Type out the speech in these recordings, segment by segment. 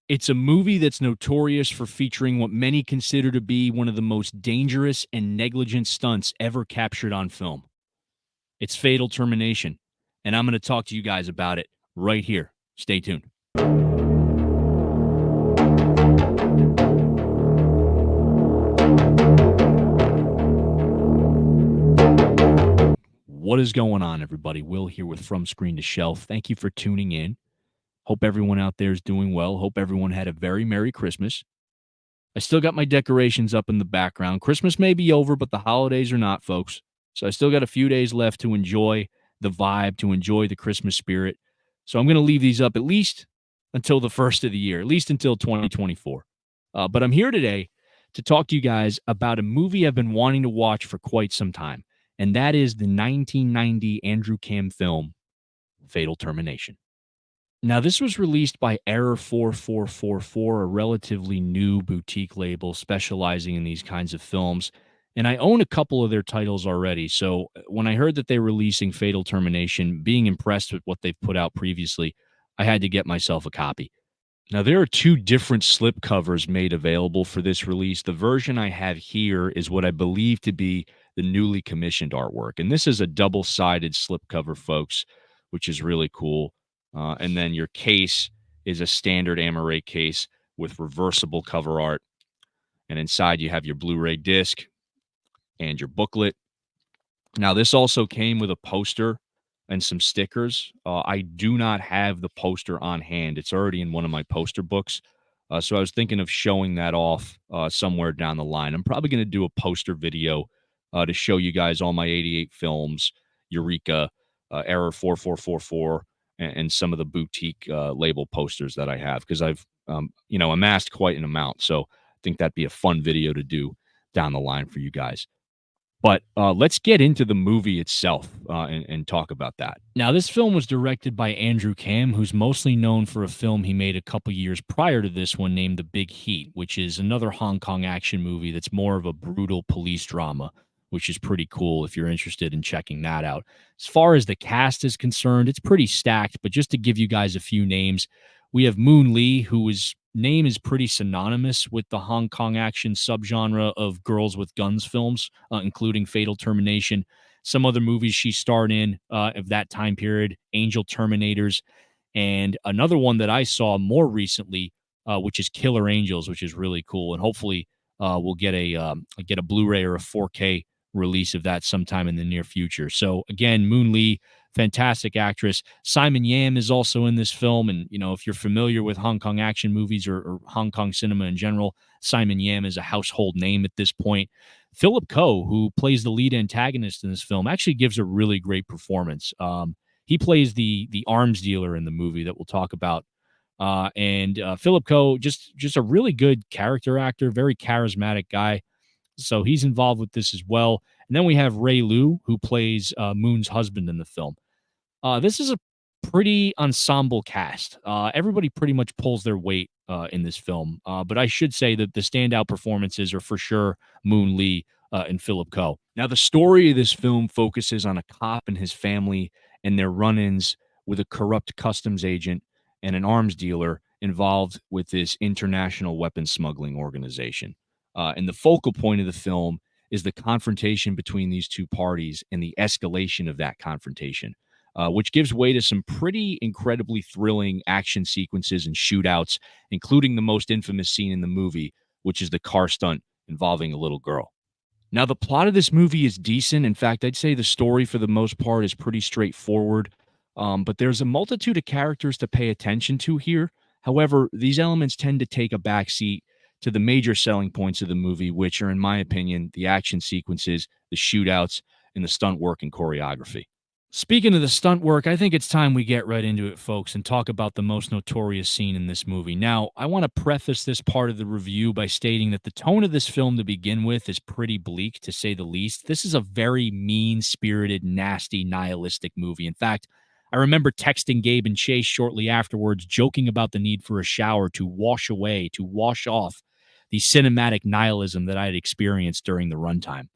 It's a movie that's notorious for featuring what many consider to be one of the most dangerous and negligent stunts ever captured on film. It's Fatal Termination, and I'm going to talk to you guys about it right here. Stay tuned. What is going on, everybody? Will here with From Screen to Shelf. Thank you for tuning in. Hope everyone out there is doing well. Hope everyone had a very Merry Christmas. I still got my decorations up in the background. Christmas may be over, but the holidays are not, folks. So I still got a few days left to enjoy the vibe, to enjoy the Christmas spirit. So I'm going to leave these up at least until the first of the year, at least until 2024. But I'm here today to talk to you guys about a movie I've been wanting to watch for quite some time, and that is the 1990 Andrew Cam film, Fatal Termination. Now, this was released by Error 4444, a relatively new boutique label specializing in these kinds of films. And I own a couple of their titles already. So when I heard that they were releasing Fatal Termination, being impressed with what they've put out previously, I had to get myself a copy. Now, there are two different slipcovers made available for this release. The version I have here is what I believe to be the newly commissioned artwork. And this is a double-sided slipcover, folks, which is really cool. And then your case is a standard Amaray case with reversible cover art. And inside you have your Blu-ray disc and your booklet. Now, this also came with a poster and some stickers. I do not have the poster on hand. It's already in one of my poster books. So I was thinking of showing that off somewhere down the line. I'm probably going to do a poster video to show you guys all my 88 films, Eureka, Error 4444, and some of the boutique label posters that I have, because I've amassed quite an amount. So I think that'd be a fun video to do down the line for you guys. But let's get into the movie itself and talk about that. Now, this film was directed by Andrew Cam, who's mostly known for a film he made a couple years prior to this one named The Big Heat, which is another Hong Kong action movie that's more of a brutal police drama, which is pretty cool if you're interested in checking that out. As far as the cast is concerned, it's pretty stacked, but just to give you guys a few names, we have Moon Lee, whose name is pretty synonymous with the Hong Kong action subgenre of girls with guns films, including Fatal Termination. Some other movies she starred in of that time period, Angel Terminators, and another one that I saw more recently, which is Killer Angels, which is really cool. And hopefully we'll get a Blu-ray or a 4K release of that sometime in the near future. So again, Moon Lee, fantastic actress. Simon Yam is also in this film. And, if you're familiar with Hong Kong action movies or Hong Kong cinema in general, Simon Yam is a household name at this point. Philip Ko, who plays the lead antagonist in this film, actually gives a really great performance. He plays the arms dealer in the movie that we'll talk about. And Philip Ko, just a really good character actor, very charismatic guy. So he's involved with this as well. And then we have Ray Liu, who plays Moon's husband in the film. This is a pretty ensemble cast. Everybody pretty much pulls their weight in this film. But I should say that the standout performances are for sure Moon Lee and Philip Ko. Now, the story of this film focuses on a cop and his family and their run-ins with a corrupt customs agent and an arms dealer involved with this international weapons smuggling organization. And the focal point of the film is the confrontation between these two parties and the escalation of that confrontation, which gives way to some pretty incredibly thrilling action sequences and shootouts, including the most infamous scene in the movie, which is the car stunt involving a little girl. Now, the plot of this movie is decent. In fact, I'd say the story for the most part is pretty straightforward, but there's a multitude of characters to pay attention to here. However, these elements tend to take a backseat to the major selling points of the movie, which are, in my opinion, the action sequences, the shootouts, and the stunt work and choreography. Speaking of the stunt work, I think it's time we get right into it, folks, and talk about the most notorious scene in this movie. Now, I want to preface this part of the review by stating that the tone of this film to begin with is pretty bleak, to say the least. This is a very mean-spirited, nasty, nihilistic movie. In fact, I remember texting Gabe and Chase shortly afterwards, joking about the need for a shower to wash away, to wash off the cinematic nihilism that I had experienced during the runtime.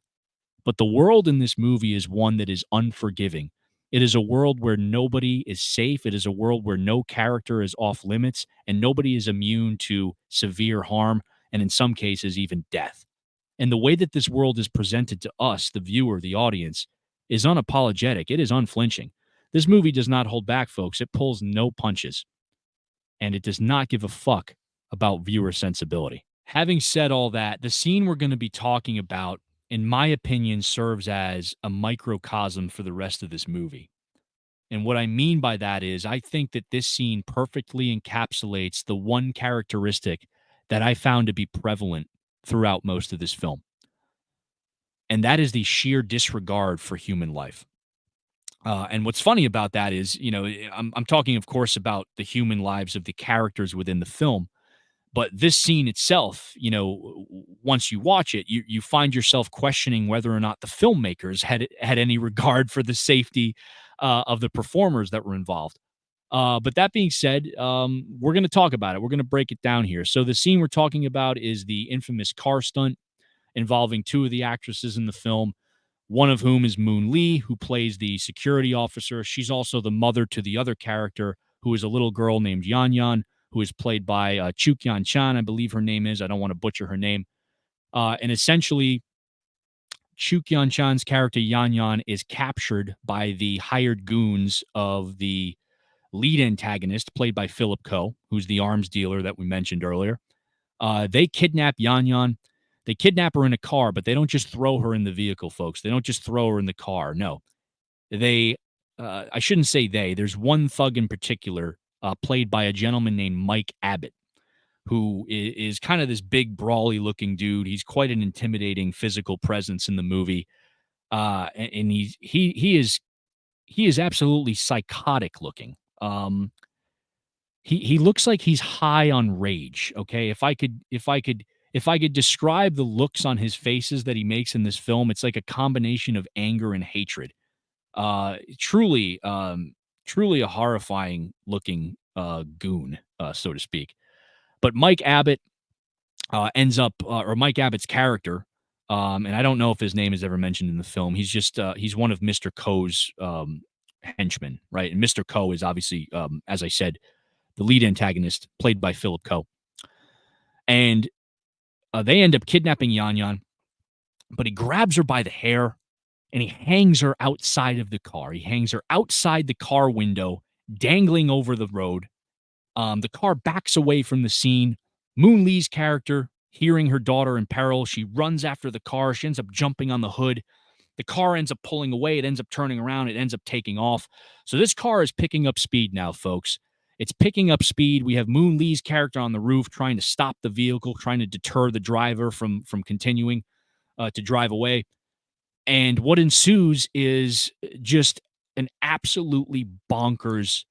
But the world in this movie is one that is unforgiving It is a world where nobody is safe. It is a world where no character is off limits and nobody is immune to severe harm and in some cases even death. And the way that this world is presented to us, the viewer, the audience, is unapologetic. It is unflinching. This movie does not hold back, folks. It pulls no punches, and it does not give a fuck about viewer sensibility. Having said all that, the scene we're going to be talking about, in my opinion, serves as a microcosm for the rest of this movie. And what I mean by that is, I think that this scene perfectly encapsulates the one characteristic that I found to be prevalent throughout most of this film. And that is the sheer disregard for human life. And what's funny about that is, I'm talking, of course, about the human lives of the characters within the film. But this scene itself, once you watch it, you find yourself questioning whether or not the filmmakers had any regard for the safety of the performers that were involved. But that being said, we're going to talk about it. We're going to break it down here. So the scene we're talking about is the infamous car stunt involving two of the actresses in the film, one of whom is Moon Lee, who plays the security officer. She's also the mother to the other character, who is a little girl named Yan Yan, who is played by Chuk-Yan Chan, I believe her name is. I don't want to butcher her name. And essentially, Chuk-Yan Chan's character, Yan Yan, is captured by the hired goons of the lead antagonist, played by Philip Ko, who's the arms dealer that we mentioned earlier. They kidnap Yan Yan. They kidnap her in a car, but they don't just throw her in the vehicle, folks. They don't just throw her in the car. No. I shouldn't say they. There's one thug in particular, played by a gentleman named Mike Abbott, who is kind of this big, brawly looking dude. He's quite an intimidating physical presence in the movie. And he is absolutely psychotic looking. He looks like he's high on rage. Okay. If I could describe the looks on his faces that he makes in this film, it's like a combination of anger and hatred. Truly a horrifying looking goon, so to speak. But Mike Abbott or Mike Abbott's character, and I don't know if his name is ever mentioned in the film. He's one of Mr. Ko's henchmen, right? And Mr. Ko is obviously, as I said, the lead antagonist, played by Philip Ko. And they end up kidnapping Yan Yan, but he grabs her by the hair and he hangs her outside of the car. He hangs her outside the car window, dangling over the road. The car backs away from the scene. Moon Lee's character, hearing her daughter in peril, she runs after the car. She ends up jumping on the hood. The car ends up pulling away. It ends up turning around. It ends up taking off. So this car is picking up speed now, folks. It's picking up speed. We have Moon Lee's character on the roof trying to stop the vehicle, trying to deter the driver from continuing to drive away. And what ensues is just an absolutely bonkers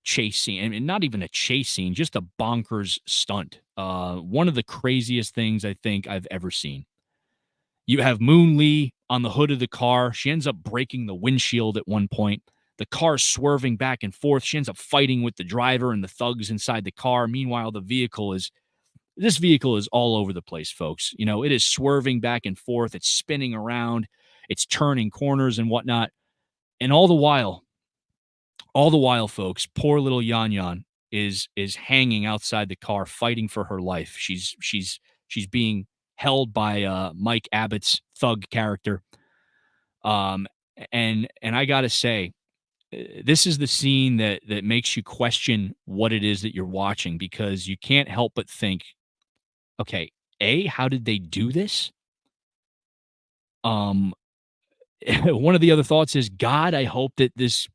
chase scene. I mean, not even a chase scene, just a bonkers stunt. One of the craziest things I think I've ever seen. You have Moon Lee on the hood of the car. She ends up breaking the windshield at one point. The car's swerving back and forth. She ends up fighting with the driver and the thugs inside the car. Meanwhile, this vehicle is all over the place, folks. It is swerving back and forth. It's spinning around. It's turning corners and whatnot. And all the while, folks, poor little Yan Yan is hanging outside the car, fighting for her life. She's being held by Mike Abbott's thug character. And I gotta say, this is the scene that makes you question what it is that you're watching, because you can't help but think, okay, how did they do this? One of the other thoughts is, God, I hope that this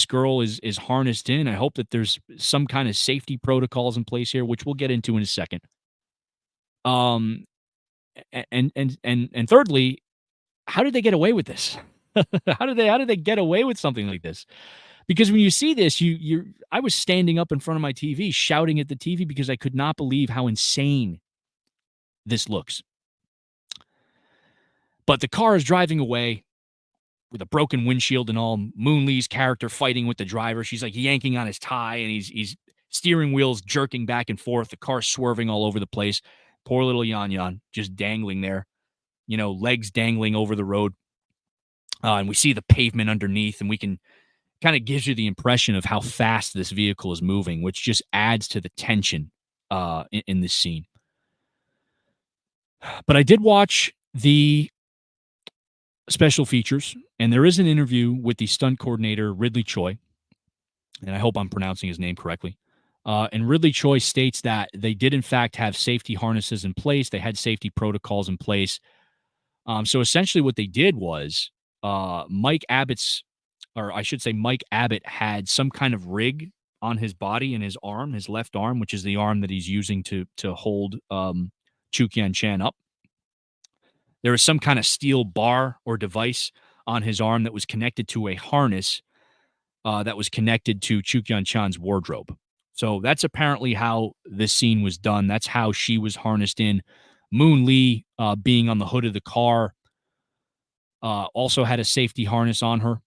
girl is harnessed in. I hope that there's some kind of safety protocols in place here, which we'll get into in a second. And thirdly, how did they get away with this? How did they get away with something like this? Because when you see this, I was standing up in front of my TV, shouting at the TV because I could not believe how insane this looks. But the car is driving away with a broken windshield and all. Moon Lee's character fighting with the driver. She's like yanking on his tie, and he's steering wheels jerking back and forth. The car's swerving all over the place. Poor little Yan Yan just dangling there, legs dangling over the road. and we see the pavement underneath, and we can kind of gives you the impression of how fast this vehicle is moving, which just adds to the tension in this scene. But I did watch the special features, and there is an interview with the stunt coordinator, Ridley Choi, and I hope I'm pronouncing his name correctly. And Ridley Choi states that they did, in fact, have safety harnesses in place. They had safety protocols in place. So essentially, what they did was Mike Abbott's, or I should say, Mike Abbott had some kind of rig on his body and his arm, his left arm, which is the arm that he's using to hold Chu Kian Chan up. There was some kind of steel bar or device on his arm that was connected to a harness that was connected to Chu Kian Chan's wardrobe. So that's apparently how this scene was done. That's how she was harnessed in. Moon Lee, being on the hood of the car, also had a safety harness on her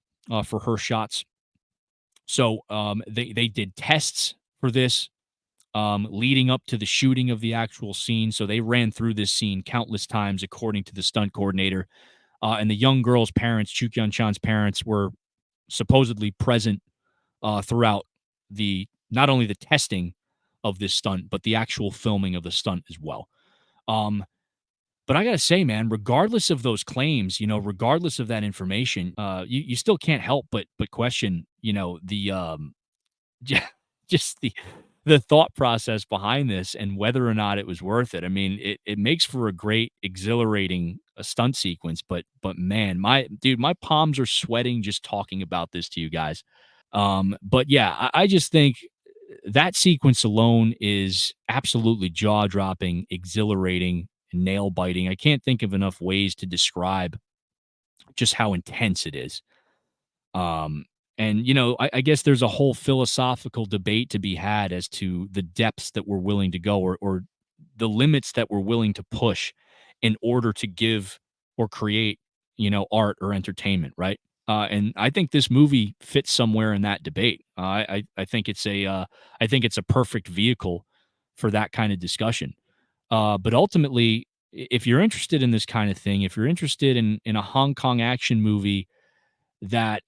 for her shots. So they did tests for this leading up to the shooting of the actual scene. So they ran through this scene countless times, according to the stunt coordinator. And the young girl's parents, Chu Kyun Chan's parents, were supposedly present throughout the not only the testing of this stunt, but the actual filming of the stunt as well. Um, but I gotta say, man, regardless of those claims, regardless of that information, you still can't help but question, the just the thought process behind this and whether or not it was worth it. I mean, it makes for a great, exhilarating stunt sequence, but man, my palms are sweating just talking about this to you guys. But yeah, I just think that sequence alone is absolutely jaw dropping, exhilarating, nail biting. I can't think of enough ways to describe just how intense it is. Um, and I guess there's a whole philosophical debate to be had as to the depths that we're willing to go, or the limits that we're willing to push in order to give or create, art or entertainment, right? And I think this movie fits somewhere in that debate. I think I think it's a perfect vehicle for that kind of discussion. But ultimately, if you're interested in this kind of thing, if you're interested in a Hong Kong action movie that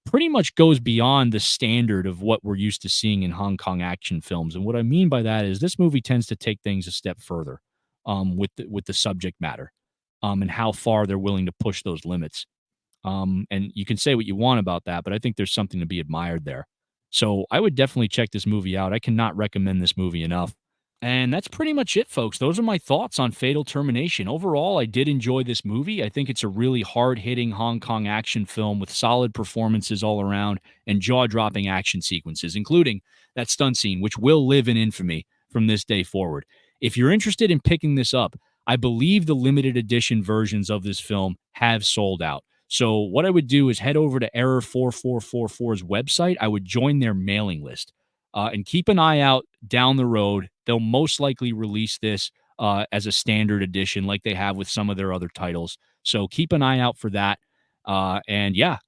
pretty much goes beyond the standard of what we're used to seeing in Hong Kong action films. And what I mean by that is this movie tends to take things a step further with the subject matter and how far they're willing to push those limits. And you can say what you want about that, but I think there's something to be admired there. So I would definitely check this movie out. I cannot recommend this movie enough. And that's pretty much it, folks. Those are my thoughts on Fatal Termination. Overall, I did enjoy this movie. I think it's a really hard hitting Hong Kong action film with solid performances all around and jaw dropping action sequences, including that stunt scene, which will live in infamy from this day forward. If you're interested in picking this up, I believe the limited edition versions of this film have sold out. So, what I would do is head over to Error 4444's website. I would join their mailing list and keep an eye out down the road. They'll most likely release this as a standard edition, like they have with some of their other titles. So keep an eye out for that. And yeah,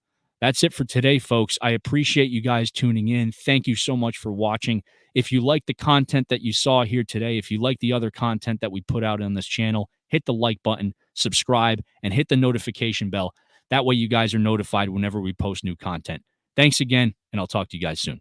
that's it for today, folks. I appreciate you guys tuning in. Thank you so much for watching. If you like the content that you saw here today, if you like the other content that we put out on this channel, hit the like button, subscribe, and hit the notification bell. That way you guys are notified whenever we post new content. Thanks again, and I'll talk to you guys soon.